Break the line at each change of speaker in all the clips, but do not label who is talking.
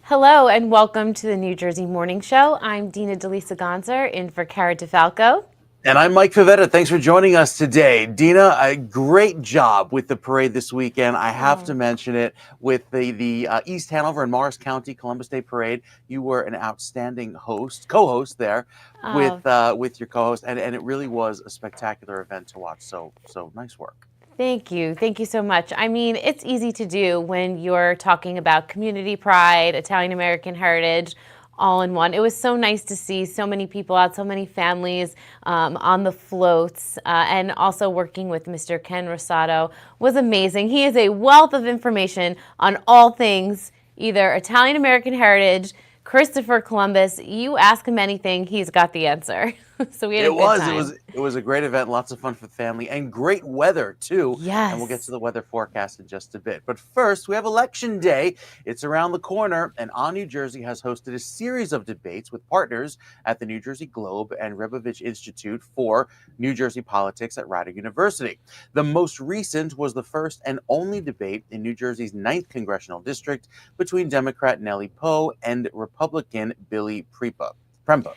Hello and welcome to the New Jersey Morning Show. I'm Dina Deleasa Gonsar in for Cara DeFalco.
And I'm Mike Favetta. Thanks for joining us today. Dina, a great job with the parade this weekend. I have to mention it with the East Hanover and Morris County Columbus Day Parade. You were an outstanding co-host there with your co-host, and it really was a spectacular event to watch. So nice work.
Thank you. Thank you so much. I mean, it's easy to do when you're talking about community pride, Italian American heritage, all in one. It was so nice to see so many people out, so many families on the floats, and also working with Mr. Ken Rosato was amazing. He is a wealth of information on all things, either Italian American heritage, Christopher Columbus. You ask him anything, he's got the answer. So we had a good time.
It was a great event, lots of fun for the family, and great weather too.
Yes.
And we'll get to the weather forecast in just a bit. But first, we have Election Day. It's around the corner, and On New Jersey has hosted a series of debates with partners at the New Jersey Globe and Rebovich Institute for New Jersey Politics at Rider University. The most recent was the first and only debate in New Jersey's 9th Congressional District between Democrat Nellie Poe and Republican Billy Prempa.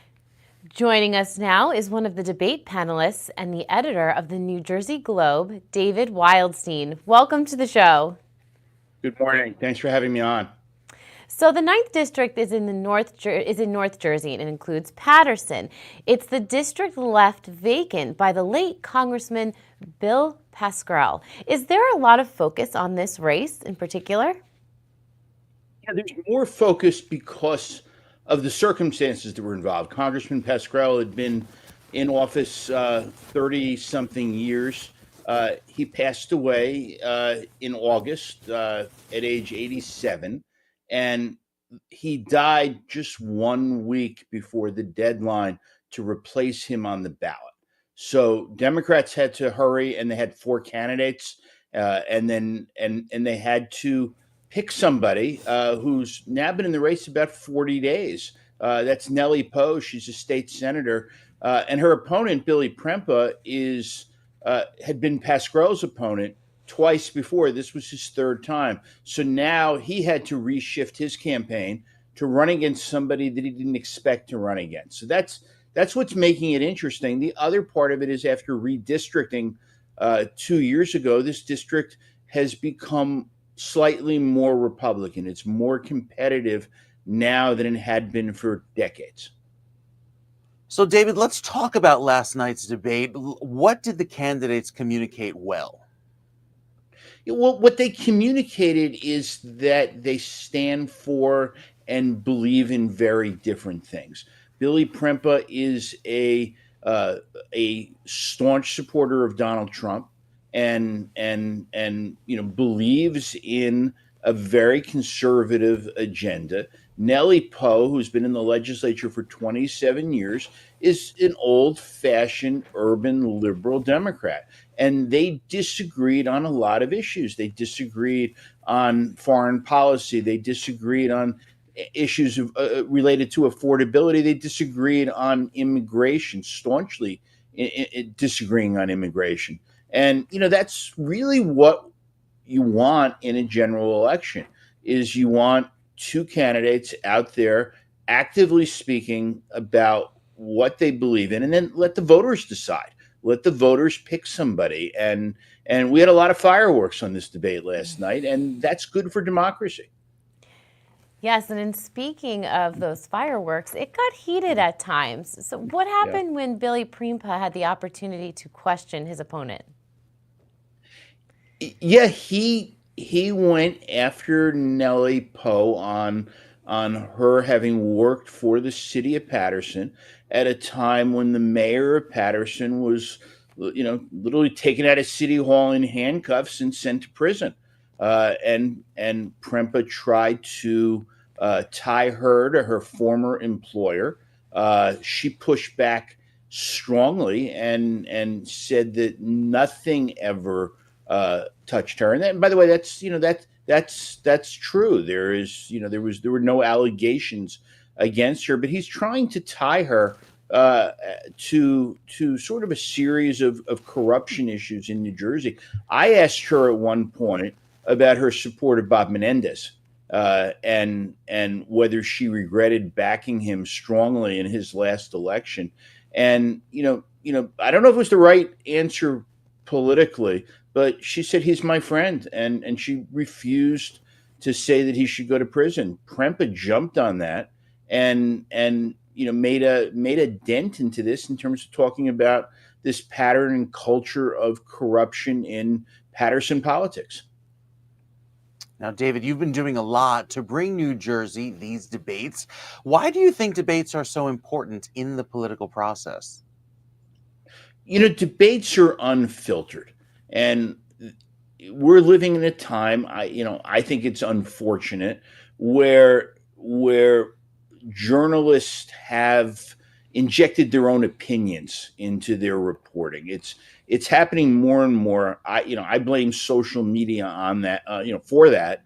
Joining us now is one of the debate panelists and the editor of the New Jersey Globe, David Wildstein. Welcome to the show.
Good morning. Thanks for having me on.
So the 9th district is in North Jersey, and it includes Paterson. It's the district left vacant by the late Congressman Bill Pascrell. Is there a lot of focus on this race in particular?
Yeah, there's more focus because of the circumstances that were involved. Congressman Pascrell had been in office 30-something years. He passed away in August at age 87, and he died just 1 week before the deadline to replace him on the ballot. So Democrats had to hurry, and they had 4 candidates, and they had to pick somebody who's now been in the race about 40 days. That's Nellie Poe. She's a state senator. And her opponent, Billy Prempa, had been Pascrell's opponent twice before. This was his 3rd time. So now he had to reshift his campaign to run against somebody that he didn't expect to run against. So that's what's making it interesting. The other part of it is after redistricting 2 years ago, this district has become slightly more Republican. It's more competitive now than it had been for decades.
So, David, let's talk about last night's debate. What did the candidates communicate well?
Well, what they communicated is that they stand for and believe in very different things. Billy Prempa is a staunch supporter of Donald Trump, and believes in a very conservative agenda. Nellie Poe, who's been in the legislature for 27 years, is an old-fashioned urban liberal Democrat. And they disagreed on a lot of issues. They disagreed on foreign policy. They disagreed on issues related to affordability. They disagreed on immigration, staunchly disagreeing on immigration. And, that's really what you want in a general election, is you want 2 candidates out there actively speaking about what they believe in, and then let the voters decide. Let the voters pick somebody. And we had a lot of fireworks on this debate last night, and that's good for democracy.
Yes, and in speaking of those fireworks, it got heated at times. So what happened when Billy Prempa had the opportunity to question his opponent?
Yeah, he went after Nellie Poe on her having worked for the city of Paterson at a time when the mayor of Paterson was, literally taken out of City Hall in handcuffs and sent to prison. And Prempa tried to tie her to her former employer. She pushed back strongly and said that nothing ever touched her. And then, by the way, that's true. There were no allegations against her, but he's trying to tie her to sort of a series of corruption issues in New Jersey. I asked her at one point about her support of Bob Menendez, and whether she regretted backing him strongly in his last election. And I don't know if it was the right answer politically, but she said he's my friend, and she refused to say that he should go to prison. Prempa jumped on that and made a dent into this in terms of talking about this pattern and culture of corruption in Patterson politics.
Now, David, you've been doing a lot to bring New Jersey these debates. Why do you think debates are so important in the political process?
Debates are unfiltered, and we're living in a time. I think it's unfortunate where journalists have injected their own opinions into their reporting. It's happening more and more. I blame social media on that. For that.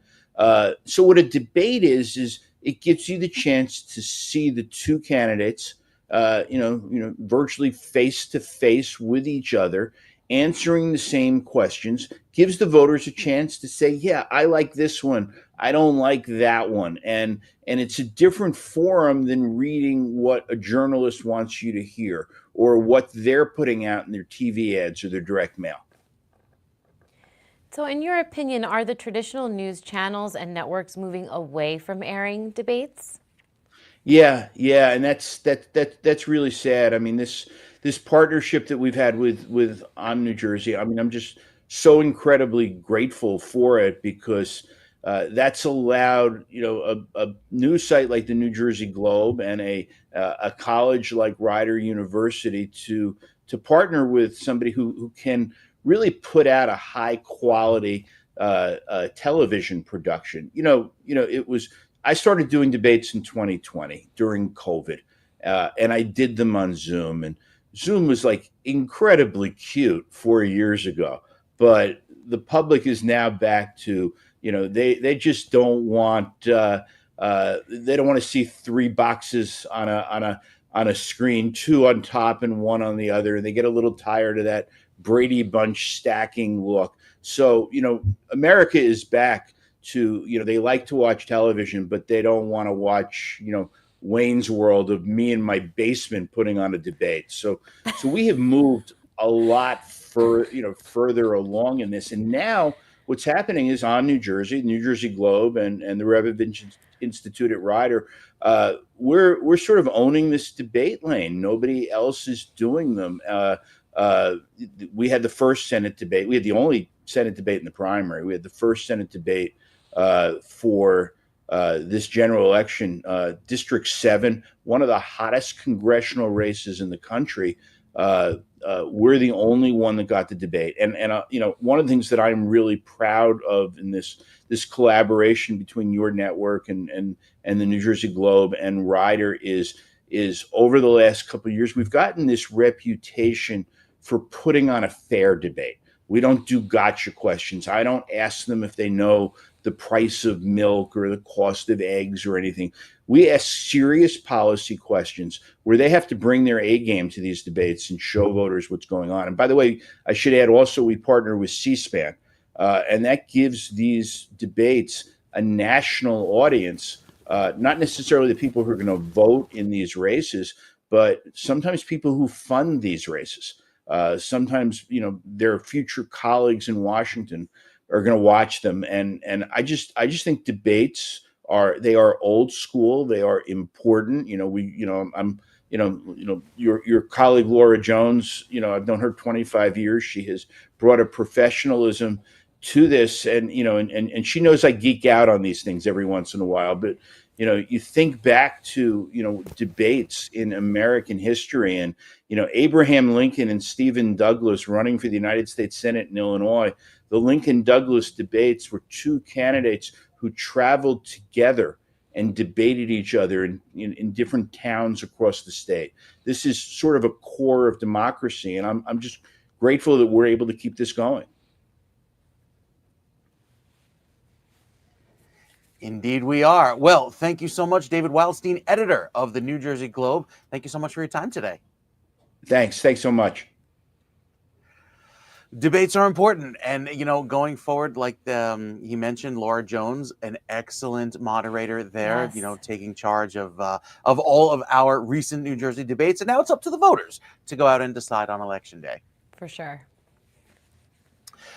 So what a debate is it gives you the chance to see the two candidates, virtually face to face with each other, answering the same questions, gives the voters a chance to say, yeah, I like this one, I don't like that one. And it's a different forum than reading what a journalist wants you to hear or what they're putting out in their TV ads or their direct mail.
So in your opinion, are the traditional news channels and networks moving away from airing debates?
Yeah, and that's really sad. I mean, this partnership that we've had with ONNJ. I mean, I'm just so incredibly grateful for it because that's allowed a news site like the New Jersey Globe and a college like Rider University to partner with somebody who can really put out a high quality television production. It was. I started doing debates in 2020 during COVID, and I did them on Zoom. And Zoom was like incredibly cute 4 years ago, but the public is now back to they just don't want they don't want to see three boxes on a screen, two on top and one on the other. They get a little tired of that Brady Bunch stacking look. So America is back to they like to watch television, but they don't want to watch Wayne's World of me in my basement putting on a debate. So we have moved a lot further along in this, and now what's happening is on New Jersey, New Jersey Globe, and the Rebovich Institute at Rider, we're sort of owning this debate lane. Nobody else is doing them. We had the first Senate debate. We had the only Senate debate in the primary. We had the first Senate debate for this general election, District 7, one of the hottest congressional races in the country. We're the only one that got the debate. And one of the things that I'm really proud of in this collaboration between your network and the New Jersey Globe and Rider is over the last couple of years, we've gotten this reputation for putting on a fair debate. We don't do gotcha questions. I don't ask them if they know the price of milk or the cost of eggs or anything. We ask serious policy questions where they have to bring their A game to these debates and show voters what's going on. And by the way, I should add also we partner with C-SPAN, and that gives these debates a national audience, not necessarily the people who are going to vote in these races, but sometimes people who fund these races. Sometimes, their future colleagues in Washington are going to watch them, and I just think debates are old school. They are important. Your colleague Laura Jones. I've known her 25 years. She has brought a professionalism to this, and she knows I geek out on these things every once in a while, but. You think back to, debates in American history and, Abraham Lincoln and Stephen Douglas running for the United States Senate in Illinois. The Lincoln-Douglas debates were two candidates who traveled together and debated each other in different towns across the state. This is sort of a core of democracy, and I'm just grateful that we're able to keep this going.
Indeed we are. Well, thank you so much, David Wildstein, editor of the New Jersey Globe. Thank you so much for your time today.
Thanks so much.
Debates are important, and going forward, like he mentioned, Laura Jones, an excellent moderator there.
Yes,
Taking charge of all of our recent New Jersey debates, and now it's up to the voters to go out and decide on Election Day.
for sure.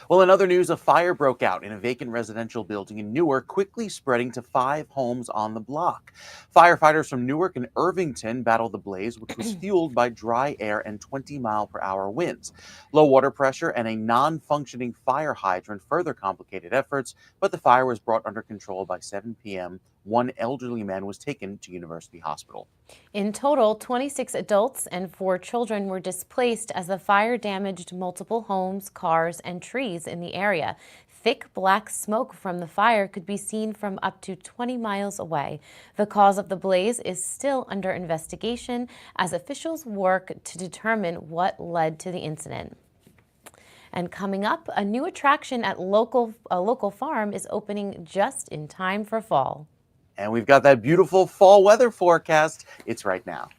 Well, in other news, a fire broke out in a vacant residential building in Newark, quickly spreading to 5 homes on the block. Firefighters from Newark and Irvington battled the blaze, which was fueled by dry air and 20-mile-per-hour winds. Low water pressure and a non-functioning fire hydrant further complicated efforts, but the fire was brought under control by 7 p.m. One elderly man was taken to University Hospital.
In total, 26 adults and 4 children were displaced as the fire damaged multiple homes, cars, and trees in the area. Thick black smoke from the fire could be seen from up to 20 miles away. The cause of the blaze is still under investigation as officials work to determine what led to the incident. And coming up, a new attraction at a local farm is opening just in time for fall.
And we've got that beautiful fall weather forecast. It's right now.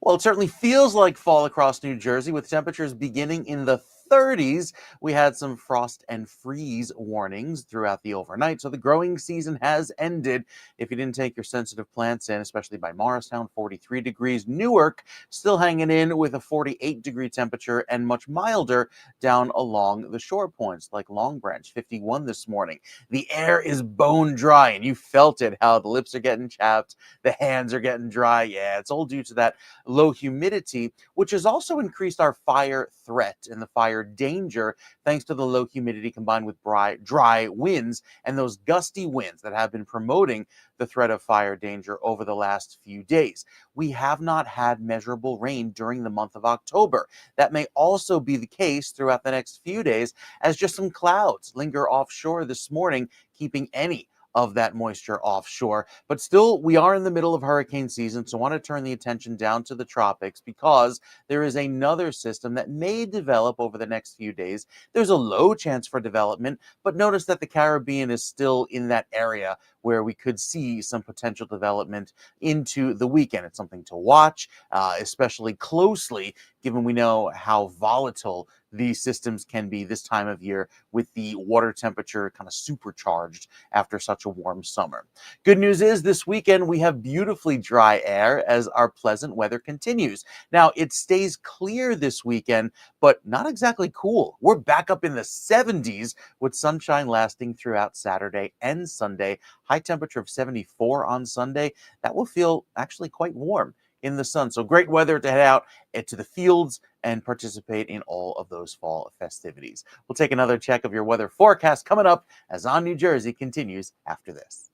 Well, it certainly feels like fall across New Jersey, with temperatures beginning in the 30s. We had some frost and freeze warnings throughout the overnight, so the growing season has ended. If you didn't take your sensitive plants in, especially by Morristown, 43 degrees. Newark still hanging in with a 48-degree temperature, and much milder down along the shore points like Long Branch, 51 this morning. The air is bone dry, and you felt it, how the lips are getting chapped, the hands are getting dry. Yeah, it's all due to that low humidity, which has also increased our fire threat and the fire danger, thanks to the low humidity combined with dry winds and those gusty winds that have been promoting the threat of fire danger over the last few days. We have not had measurable rain during the month of October. That may also be the case throughout the next few days, as just some clouds linger offshore this morning, keeping any of that moisture offshore. But still, we are in the middle of hurricane season, so I want to turn the attention down to the tropics, because there is another system that may develop over the next few days. There's a low chance for development, but notice that the Caribbean is still in that area where we could see some potential development into the weekend. It's something to watch, especially closely, given we know how volatile these systems can be this time of year, with the water temperature kind of supercharged after such a warm summer. Good news is this weekend we have beautifully dry air as our pleasant weather continues. Now, it stays clear this weekend, but not exactly cool. We're back up in the 70s with sunshine lasting throughout Saturday and Sunday. High temperature of 74 on Sunday. That will feel actually quite warm in the sun. So great weather to head out to the fields and participate in all of those fall festivities. We'll take another check of your weather forecast coming up as On New Jersey continues after this.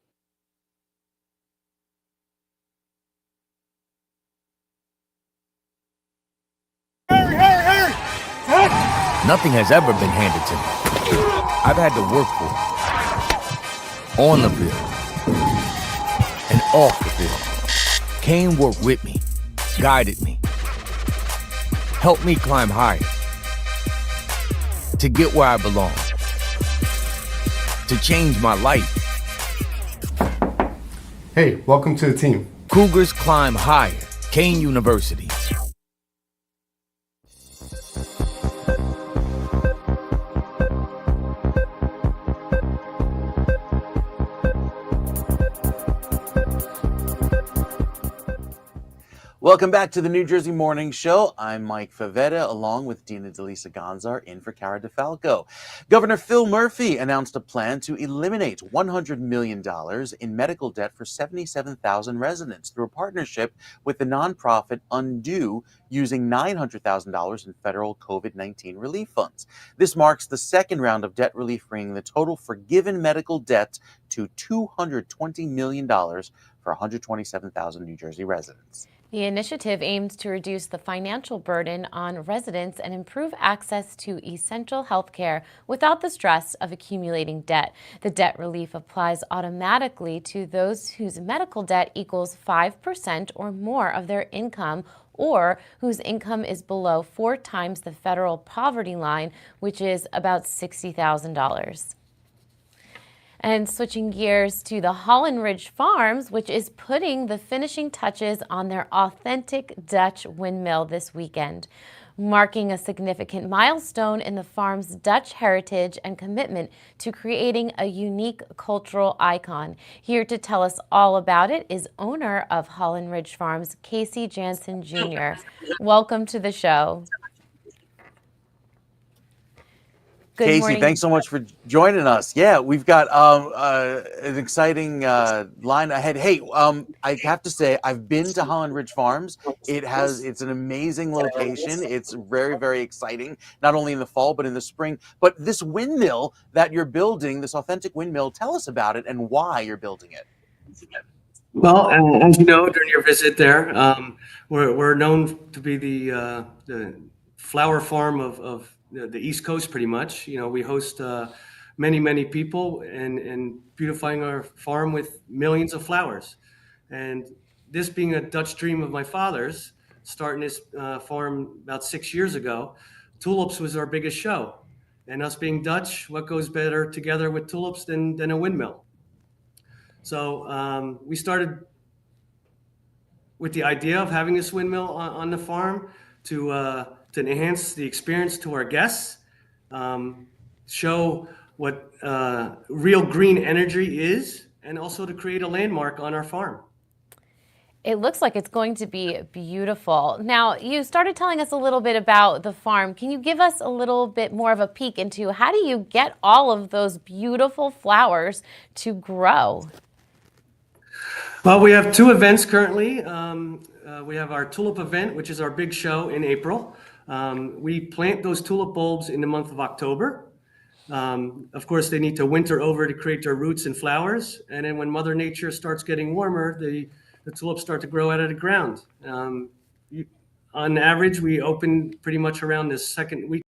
Nothing has ever been handed to me. I've had to work for it. On the field. And off the field. Kane worked with me. Guided me. Helped me climb higher. To get where I belong. To change my life.
Hey, welcome to the team.
Cougars climb higher. Kane University.
Welcome back to the New Jersey Morning Show. I'm Mike Favetta, along with Dina, Deleasa, Gonsar, in for Cara DeFalco. Governor Phil Murphy announced a plan to eliminate $100 million in medical debt for 77,000 residents through a partnership with the nonprofit ONNJ, using $900,000 in federal COVID-19 relief funds. This marks the second round of debt relief, bringing the total forgiven medical debt to $220 million for 127,000 New Jersey residents.
The initiative aims to reduce the financial burden on residents and improve access to essential health care without the stress of accumulating debt. The debt relief applies automatically to those whose medical debt equals 5% or more of their income, or whose income is below 4 times the federal poverty line, which is about $60,000. And switching gears to the Holland Ridge Farms, which is putting the finishing touches on their authentic Dutch windmill this weekend, marking a significant milestone in the farm's Dutch heritage and commitment to creating a unique cultural icon. Here to tell us all about it is owner of Holland Ridge Farms, Casey Jansen Jr. Welcome to the show. Good
Casey,
morning.
thanks so much for joining us. Yeah, we've got an exciting line ahead. Hey, I have to say, I've been to Holland Ridge Farms. It's an amazing location. It's very, very exciting, not only in the fall, but in the spring. But this windmill that you're building, this authentic windmill, tell us about it and why you're building it.
Well, as you know, during your visit there, we're known to be the flower farm of the East Coast, pretty much. You know, we host many people and beautifying our farm with millions of flowers. And this being a Dutch dream of my father's, starting this farm about 6 years ago, tulips was our biggest show. And us being Dutch, what goes better together with tulips than a windmill? So we started with the idea of having this windmill on the farm to enhance the experience to our guests, show what real green energy is, and also to create a landmark on our farm.
It looks like it's going to be beautiful. Now, you started telling us a little bit about the farm. Can you give us a little bit more of a peek into how do you get all of those beautiful flowers to grow?
Well, we have two events currently. We have our tulip event, which is our big show in April. We plant those tulip bulbs in the month of October. Of course, they need to winter over to create their roots and flowers. And then when Mother Nature starts getting warmer, the tulips start to grow out of the ground. On average, we open pretty much around the second week